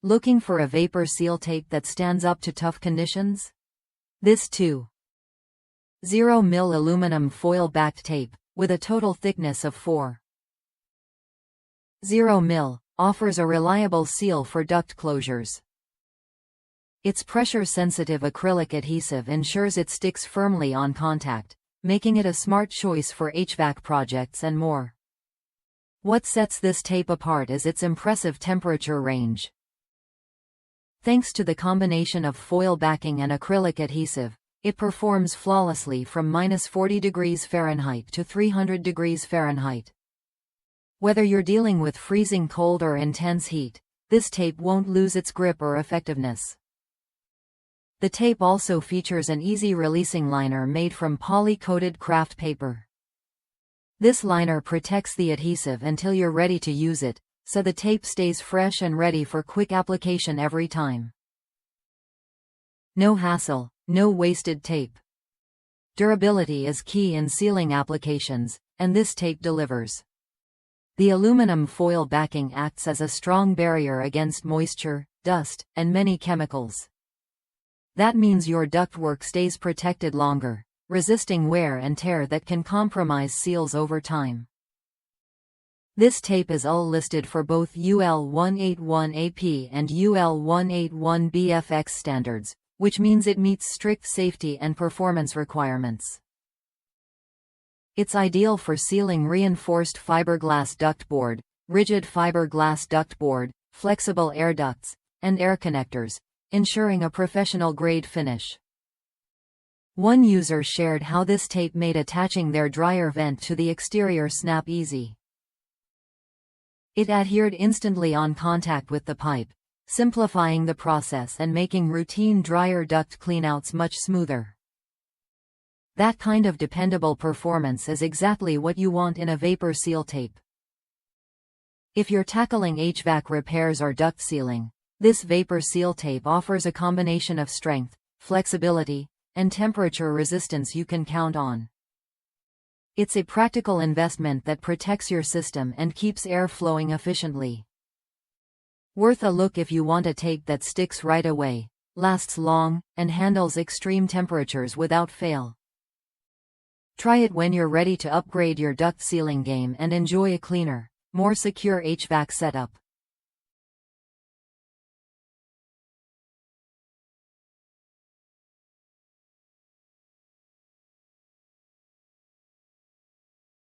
Looking for a vapor seal tape that stands up to tough conditions? This 2.0 mm aluminum foil-backed tape, with a total thickness of 4.0 mm, offers a reliable seal for duct closures. Its pressure-sensitive acrylic adhesive ensures it sticks firmly on contact, making it a smart choice for HVAC projects and more. What sets this tape apart is its impressive temperature range. Thanks to the combination of foil backing and acrylic adhesive, it performs flawlessly from -40 degrees Fahrenheit to 300 degrees Fahrenheit. Whether you're dealing with freezing cold or intense heat, this tape won't lose its grip or effectiveness. The tape also features an easy-releasing liner made from poly-coated Kraft paper. This liner protects the adhesive until you're ready to use it, so the tape stays fresh and ready for quick application every time. No hassle, no wasted tape. Durability is key in sealing applications, and this tape delivers. The aluminum foil backing acts as a strong barrier against moisture, dust, and many chemicals. That means your ductwork stays protected longer, resisting wear and tear that can compromise seals over time. This tape is UL listed for both UL 181AP and UL 181BFX standards, which means it meets strict safety and performance requirements. It's ideal for sealing reinforced fiberglass ductboard, rigid fiberglass ductboard, flexible air ducts, and air connectors, ensuring a professional-grade finish. One user shared how this tape made attaching their dryer vent to the exterior snap easy. It adhered instantly on contact with the pipe, simplifying the process and making routine dryer duct cleanouts much smoother. That kind of dependable performance is exactly what you want in a vapor seal tape. If you're tackling HVAC repairs or duct sealing, this vapor seal tape offers a combination of strength, flexibility, and temperature resistance you can count on. It's a practical investment that protects your system and keeps air flowing efficiently. Worth a look if you want a tape that sticks right away, lasts long, and handles extreme temperatures without fail. Try it when you're ready to upgrade your duct sealing game and enjoy a cleaner, more secure HVAC setup.